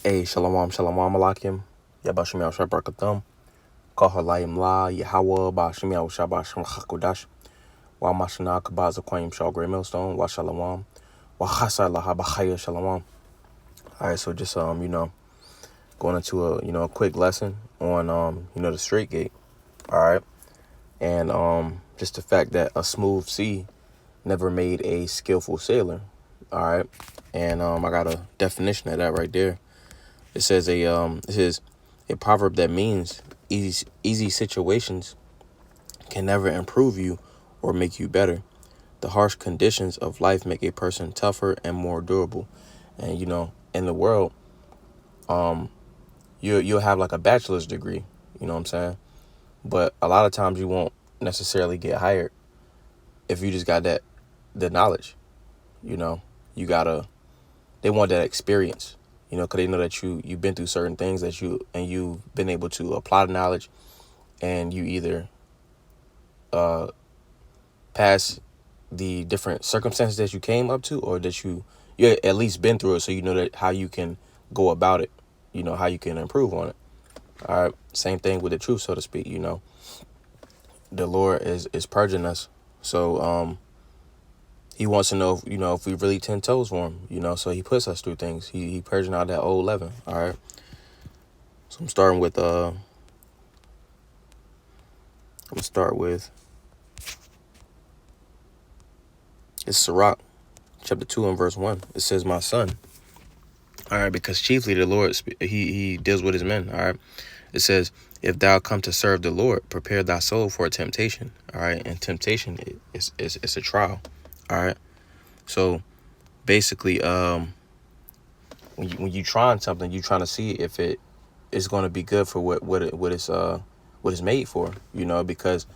Hey, shalom, shalom, alakim. Yabashim Yahshua Barakatham. Kahalayim La, Yahweh, Bashim Yahshua Bashim Hakodash. Wa Mashana Kabaz Aquayim Shal Grey Millstone, Wa Shalom. Wa Chasar La Habachaya Shalom. Alright, so just going into a quick lesson on the straight gate. Alright. And just the fact that a smooth sea never made a skillful sailor. Alright. And I got a definition of that right there. It says a proverb that means easy situations can never improve you or make you better. The harsh conditions of life make a person tougher and more durable. And in the world, you'll have like a bachelor's degree, you know what I'm saying? But a lot of times you won't necessarily get hired if you just got the knowledge. They want that experience. Because they know that you've been through certain things and you've been able to apply the knowledge, and you either pass the different circumstances that you came up to, or that you at least been through it, so you know that how you can go about it, how you can improve on it. All right, same thing with the truth, so to speak. The Lord is purging us, so He wants to know, if we really 10 toes for him, so he puts us through things. He purging out that old leaven. All right. So I'm starting with, it's Sirach, chapter 2 and verse 1. It says, my son. All right. Because chiefly the Lord, he deals with his men. All right. It says, if thou come to serve the Lord, prepare thy soul for a temptation. All right. And temptation is a trial. All right. So basically, when you trying something, you trying to see if it is going to be good for what it's made for, because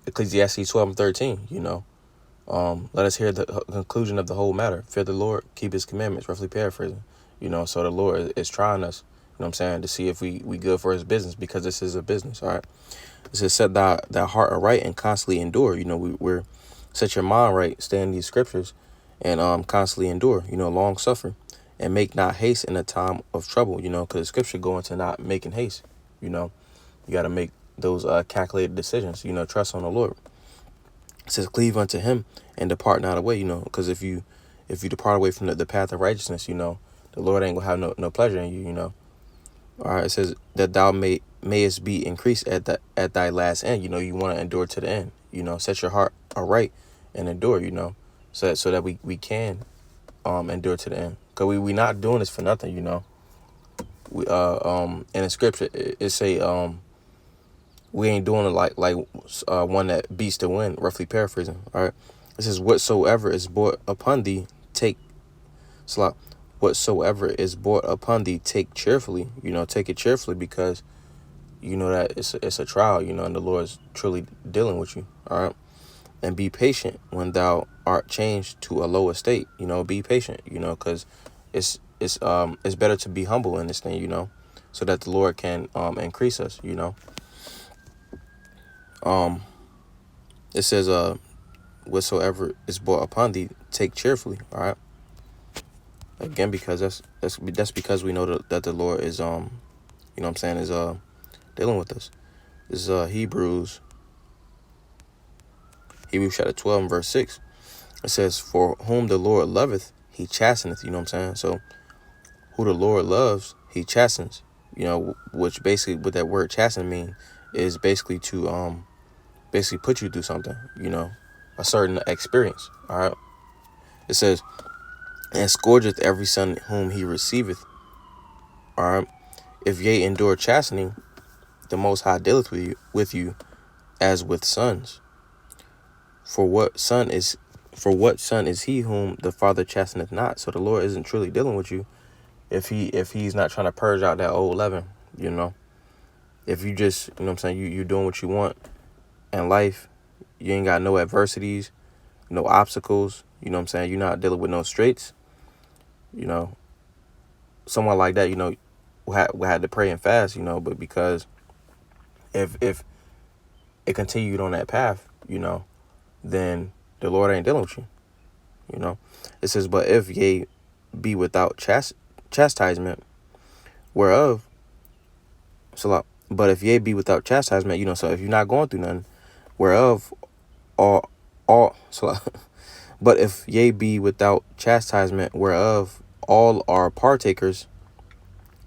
Ecclesiastes 12 and 13, let us hear the conclusion of the whole matter. Fear the Lord, keep his commandments, roughly paraphrasing. So the Lord is trying us, to see if we good for his business, because this is a business. All right. It says, set thy heart aright and constantly endure. We're set your mind right, stay in these scriptures, and constantly endure, long suffer, and make not haste in a time of trouble, because the scripture go into not making haste. You got to make those calculated decisions, trust on the Lord. It says, cleave unto him and depart not away, because if you depart away from the path of righteousness, the Lord ain't gonna have no pleasure in you, All right. It says that thou mayest be increased at thy last end. You want to endure to the end, set your heart aright and endure, so that we can endure to the end. Because we not doing this for nothing, We in the scripture it say we ain't doing it like one that beats the wind, roughly paraphrasing. All right. It says, whatsoever is brought upon thee, take whatsoever is brought upon thee, take cheerfully. Take it cheerfully, because that it's a trial, and the Lord is truly dealing with you. All right. And be patient when thou art changed to a lower state. Be patient, because it's better to be humble in this thing, so that the Lord can increase us, It says whatsoever is brought upon thee, take cheerfully. All right. Again, because that's because we know that the Lord is is dealing with us. This is Hebrews chapter 12 and verse 6. It says, for whom the Lord loveth, he chasteneth. So who the Lord loves, he chastens. Which basically what that word chasten mean is basically to put you through something, a certain experience. All right. It says, and scourgeth every son whom he receiveth. All right. If ye endure chastening, the Most High dealeth with you as with sons. For what son is he whom the Father chasteneth not? So the Lord isn't truly dealing with you if he's not trying to purge out that old leaven. If you just you doing what you want in life, you ain't got no adversities, no obstacles. You're not dealing with no straits. Someone like that, we had to pray and fast, but because if it continued on that path, then the Lord ain't dealing with you. It says, but if ye be without chastisement, whereof, but if ye be without chastisement, so if you're not going through nothing, whereof all but if ye be without chastisement, whereof all are partakers,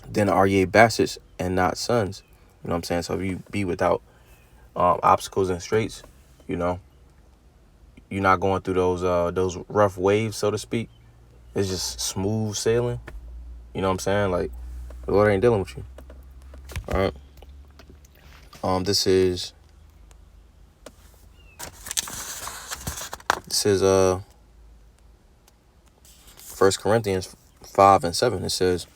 then are ye bastards and not sons. You know what I'm saying? So if you be without obstacles and straits, you know, you're not going through those rough waves, so to speak. It's just smooth sailing. You know what I'm saying? Like, the Lord ain't dealing with you. All right. This is 1 Corinthians 5:7. It says,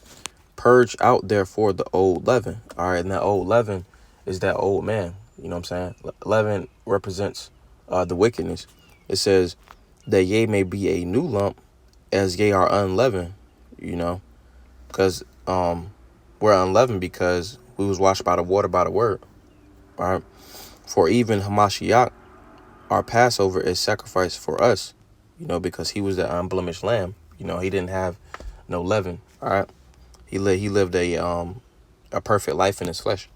purge out therefore the old leaven. All right, and that old leaven is that old man. You know what I'm saying? Leaven represents the wickedness. It says that ye may be a new lump, as ye are unleavened. You know, because we're unleavened because we was washed by the water by the word. All right. For even Hamashiach, our Passover, is sacrificed for us. You know, because he was the unblemished lamb. You know, he didn't have no leaven. All right. He lived a perfect life in his flesh.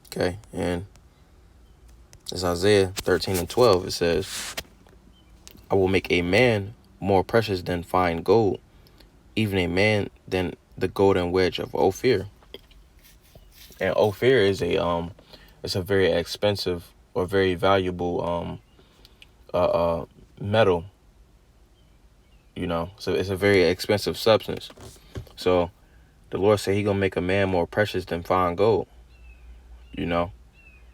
Okay, and it's Isaiah 13:12. It says, I will make a man more precious than fine gold, even a man than the golden wedge of Ophir. And Ophir is it's a very expensive or very valuable metal. You know, so it's a very expensive substance. So the Lord said he gonna make a man more precious than fine gold. You know,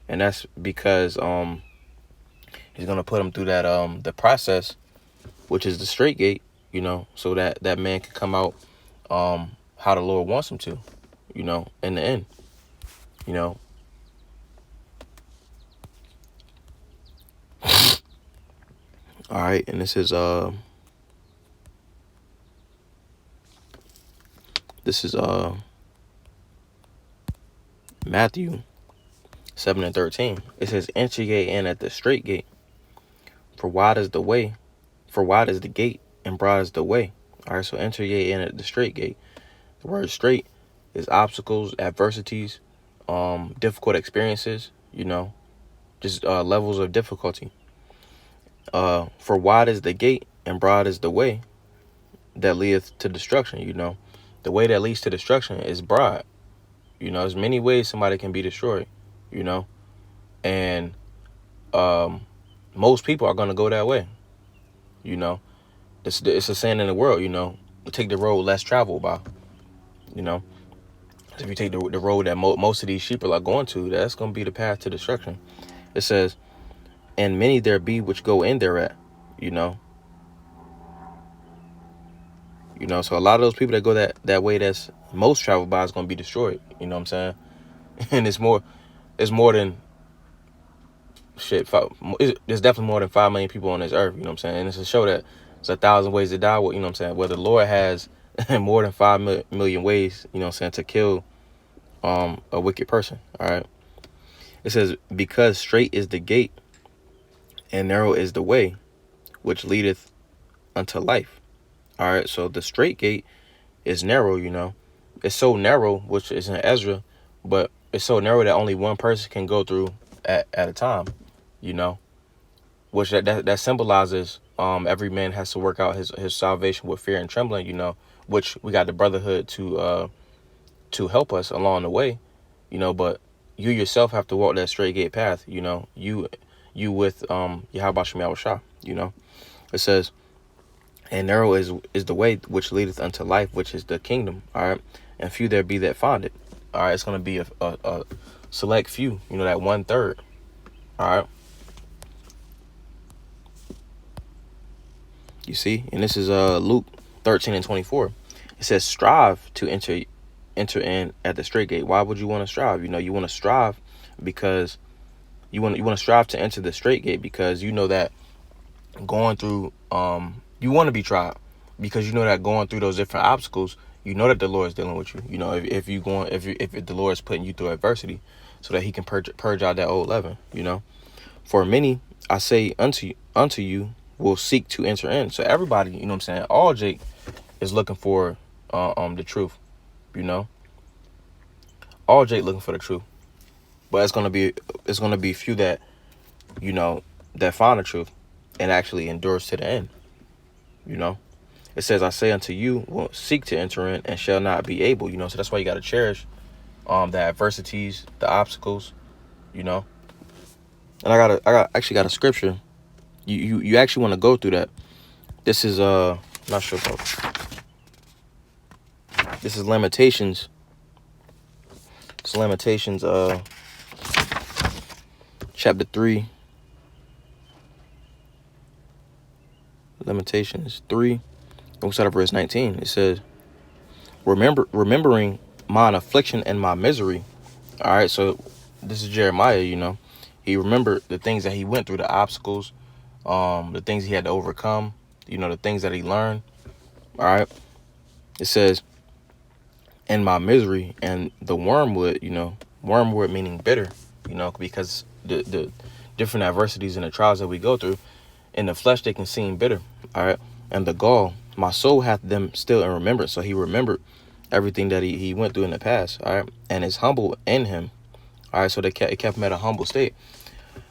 and that's because he's gonna put him through that the process, which is the straight gate. You know, so that man can come out how the Lord wants him to. You know, in the end. You know. All right, and this is Matthew 7:13. It says, enter ye in at the straight gate, for wide is the gate, and broad is the way. All right, so enter ye in at the straight gate. The word straight is obstacles, adversities, difficult experiences, you know, just levels of difficulty. For wide is the gate and broad is the way that leadeth to destruction. You know, the way that leads to destruction is broad. You know, there's many ways somebody can be destroyed, you know, and most people are going to go that way. You know, it's a saying in the world, you know, take the road less traveled by. You know, if you take the road that most of these sheep are going to, that's going to be the path to destruction. It says, and many there be which go in thereat. You know, so a lot of those people that go that way that's most traveled by is going to be destroyed. You know what I'm saying? And it's more than shit. There's definitely more than 5 million people on this earth. You know what I'm saying? And it's to show that there's 1,000 ways to die. You know what I'm saying? Where the Lord has more than 5 million ways, you know what I'm saying, to kill a wicked person. All right. It says, because straight is the gate and narrow is the way which leadeth unto life. All right. So the straight gate is narrow, you know. It's so narrow, which is in Ezra, but it's so narrow that only one person can go through at a time, you know, which that symbolizes every man has to work out his salvation with fear and trembling, you know, which we got the brotherhood to help us along the way, you know, but you yourself have to walk that straight gate path, you know, you with Yahweh Shem Shah, you know. It says, and narrow is the way which leadeth unto life, which is the kingdom. All right. And few there be that find it. All right. It's going to be a select few, you know, that 1/3. All right. You see, and this is Luke 13:24. It says, strive to enter in at the straight gate. Why would you want to strive? You know, you want to strive because you want to strive to enter the straight gate, because you know that going through you want to be tried, because you know that going through those different obstacles, you know that the Lord is dealing with you. You know, if the Lord is putting you through adversity, so that He can purge out that old leaven. You know, for many I say unto you, will seek to enter in. So everybody, you know what I'm saying, all Jake is looking for the truth, you know. All Jake looking for the truth. But it's gonna be few that, you know, that find the truth and actually endures to the end. You know. It says, I say unto you, will seek to enter in and shall not be able, you know. So that's why you gotta cherish the adversities, the obstacles, you know. And I actually got a scripture. You actually want to go through that. This is not sure about. This is Lamentations. It's Lamentations chapter 3. Lamentations 3. We'll start at verse 19. It says, remembering mine affliction and my misery. All right, so this is Jeremiah, you know. He remembered the things that he went through, the obstacles, the things he had to overcome, you know, the things that he learned. All right. It says, in my misery and the wormwood, you know, wormwood meaning bitter, you know, because the different adversities and the trials that we go through in the flesh, they can seem bitter. All right. And the gall, my soul hath them still in remembrance. So he remembered everything that he went through in the past. All right. And it's humble in him. All right. So it kept him at a humble state.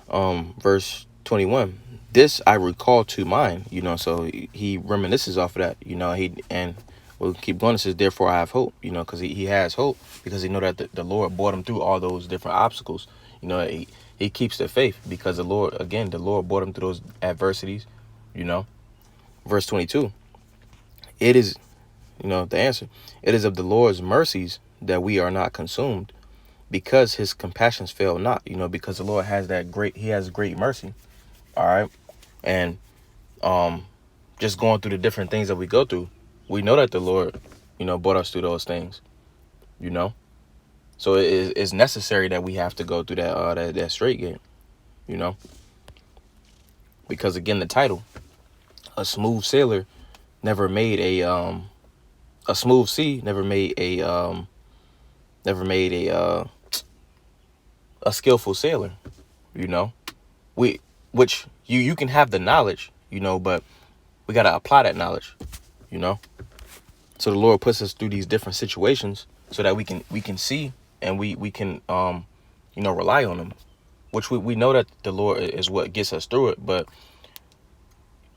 Verse 21, this I recall to mind, you know, so he reminisces off of that, you know, and we'll keep going. It says, therefore I have hope, you know, because he has hope because he know that the Lord brought him through all those different obstacles. You know, he keeps the faith because the Lord brought him through those adversities, you know. Verse 22, it is, you know, the answer. It is of the Lord's mercies that we are not consumed, because his compassions fail not, you know, because the Lord has great mercy. All right. And just going through the different things that we go through, we know that the Lord, you know, brought us through those things, you know. So it's necessary that we have to go through that straight gate, you know, because again, the title, a smooth sailor never made a smooth sea never made a skillful sailor, you know. Which you can have the knowledge, you know, but we got to apply that knowledge, you know. So the Lord puts us through these different situations so that we can see and we can you know, rely on him, which we know that the Lord is what gets us through it. But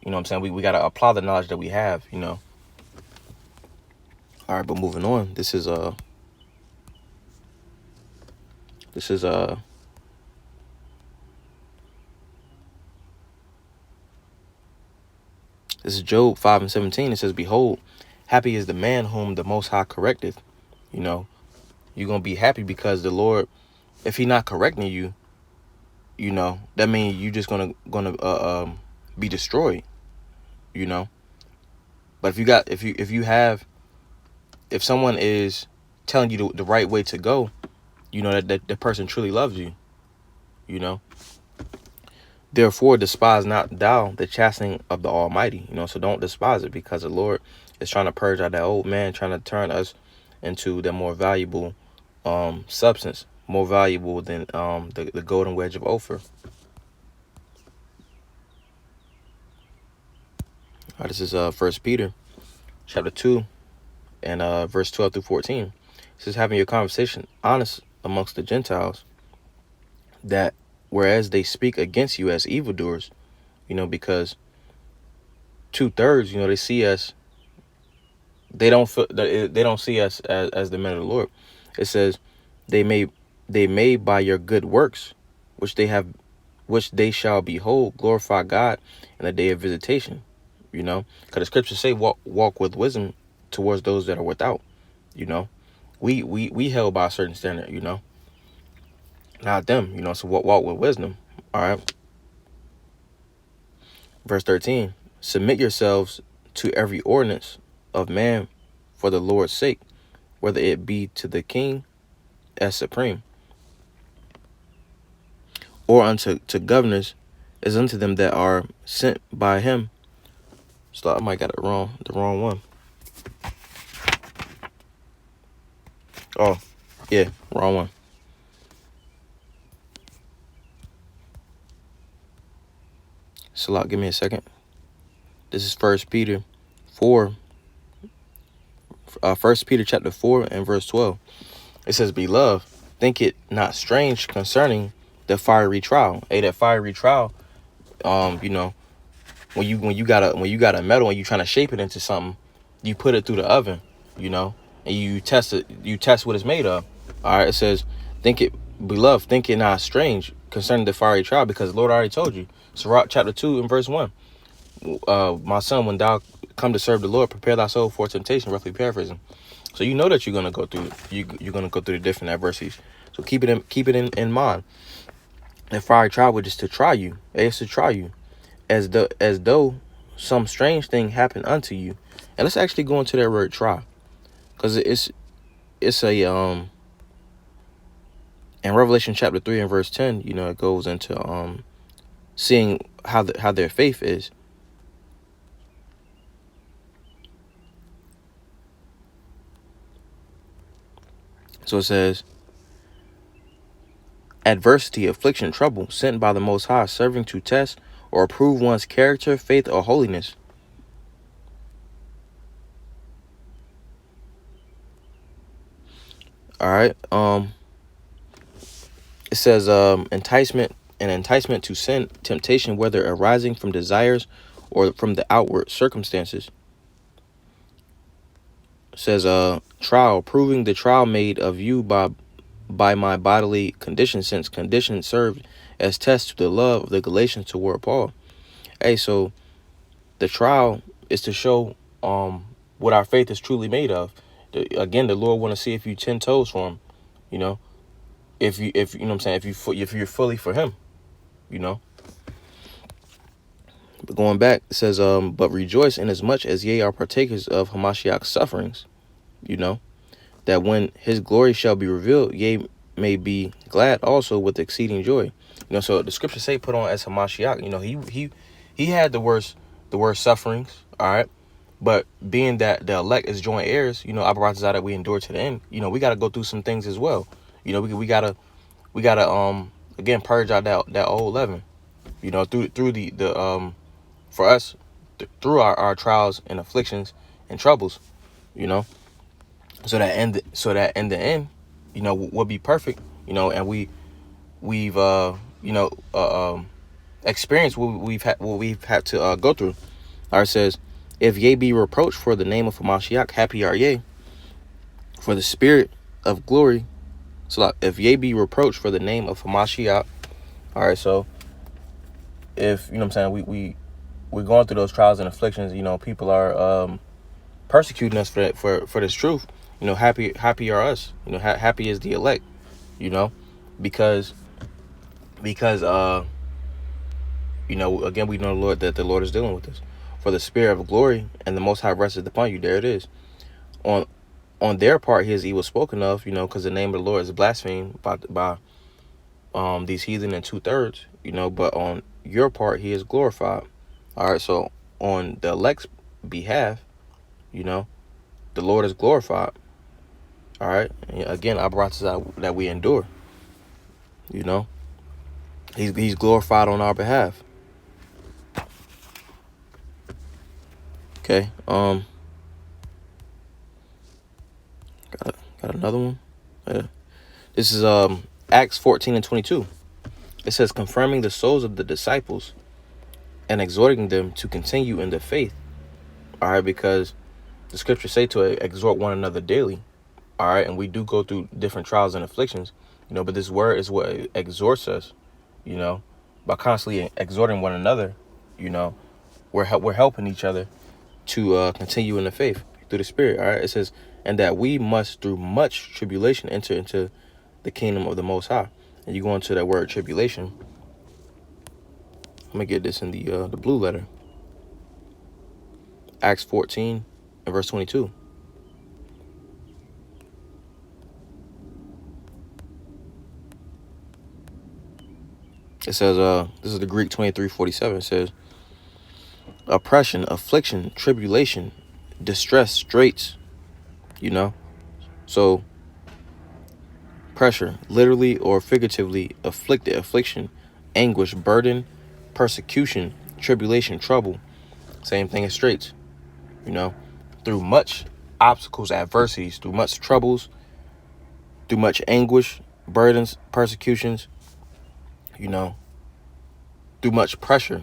you know what I'm saying, we got to apply the knowledge that we have, you know. All right, but moving on, this is Job 5:17. It says, behold, happy is the man whom the Most High correcteth. You know, you're going to be happy because the Lord, if he not correcting you, you know, that means you just going to be destroyed, you know. But if someone is telling you the right way to go, you know, that the person truly loves you, you know. Therefore, despise not thou the chastening of the Almighty, you know. So don't despise it, because the Lord is trying to purge out that old man, trying to turn us into the more valuable substance, more valuable than the golden wedge of Ophir. All right, this is 1 Peter chapter 2 and verse 12 through 14. It says, having your conversation honest amongst the Gentiles, that whereas they speak against you as evildoers, you know, because 2/3, you know, they see us, they don't see us as the men of the Lord. It says they may by your good works, which they shall behold, glorify God in the day of visitation, you know, because the scriptures say walk with wisdom towards those that are without, you know. We held by a certain standard, you know, not them, you know. So walk with wisdom. All right. Verse 13, submit yourselves to every ordinance of man for the Lord's sake, whether it be to the king as supreme, or unto governors, as unto them that are sent by him. So I might got it wrong, the wrong one. Oh, yeah, wrong one. So give me a second. This is 4, 1 Peter chapter 4 and verse 12. It says, "Beloved, think it not strange concerning the fiery trial." Hey, that fiery trial, you know, when you got a metal and you trying to shape it into something, you put it through the oven, you know, and you test what it's made of. All right, it says, "Beloved, think it not strange concerning the fiery trial, because the Lord already told you." Sirach chapter 2 and verse 1. My son, when thou come to serve the Lord, prepare thy soul for temptation, roughly paraphrasing. So you know that you're gonna go through the different adversities. So keep it in mind. The fiery trial was just to try you. It's to try you, as though some strange thing happened unto you. And let's actually go into that word "try," because it's a in Revelation chapter 3 and verse 10. You know, it goes into seeing how their faith is. So it says, "Adversity, affliction, trouble, sent by the Most High, serving to test or approve one's character, faith, or holiness." All right. It says, enticement to sin, temptation, whether arising from desires or from the outward circumstances. It says, trial, proving the trial made of you by my bodily condition, since condition served as test to the love of the Galatians toward Paul. Hey, so the trial is to show what our faith is truly made of. Again, the Lord want to see if you 10 toes for him, you know, if you know what I'm saying, if you're fully for him, you know. But going back, it says, but rejoice in as much as ye are partakers of Hamashiach's sufferings, you know, that when his glory shall be revealed, ye may be glad also with exceeding joy. You know, so the scriptures say put on as Hamashiach, you know, he had the worst sufferings, all right. But being that the elect is joint heirs, you know, Abarazah that we endure to the end, you know, we got to go through some things as well. You know, we gotta again purge out that old leaven, you know, through the for us through our trials and afflictions and troubles, you know, so that in the end, you know, we'll be perfect, you know, and we've experienced what we've had to go through. It says, "If ye be reproached for the name of Hamashiach, happy are ye, for the spirit of glory." So if ye be reproached for the name of Hamashiach, all right, so if, you know what I'm saying, we're going through those trials and afflictions, you know, people are persecuting us for this truth, you know, happy are us, you know, happy is the elect, you know, because you know, again, we know, Lord, that the Lord is dealing with us. For the spirit of glory and the Most High rested upon you. There it is. On their part, he is evil spoken of, you know, because the name of the Lord is blasphemed by these heathen and 2/3, you know, but on your part, he is glorified. All right, so on the elect's behalf, you know, the Lord is glorified. All right, and again, I brought this out that we endure, you know, he's glorified on our behalf. Okay, got another one. Yeah. This is Acts 14 and 22. It says, confirming the souls of the disciples and exhorting them to continue in the faith. All right, because the scriptures say to exhort one another daily. All right, and we do go through different trials and afflictions, you know, but this word is what exhorts us, you know, by constantly exhorting one another, you know, we're helping each other to continue in the faith through the Spirit. All right, it says, and that we must through much tribulation enter into the kingdom of the Most High. And you go into that word tribulation. Let me get this in the blue letter. Acts 14 and verse 22. It says, this is the Greek 23:47. It says, oppression, affliction, tribulation, distress, straits, you know. So pressure, literally or figuratively, afflicted, affliction, anguish, burden, persecution, tribulation, trouble, Same thing as straights, you know. Through much obstacles, adversities, through much troubles, through much anguish, burdens, persecutions, you know, through much pressure.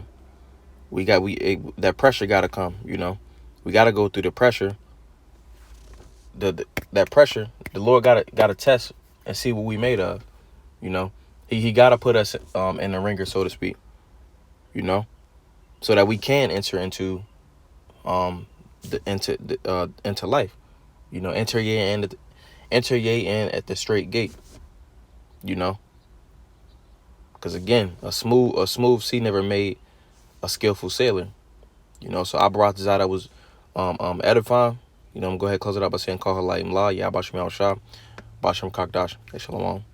That pressure got to come, you know. We got to go through the pressure. That pressure, the Lord got to test and see what we made of, you know. He got to put us in the ringer, so to speak, you know, so that we can enter into into life, you know. Enter ye in at the straight gate, you know. Because again, a smooth sea never made a skillful sailor, you know. So I brought this out that was edifying. You know, I'm going to go ahead and close it out by saying, call her light and law. Yeah, Bashim Al Shah, Bashim Kakdash. Shalom.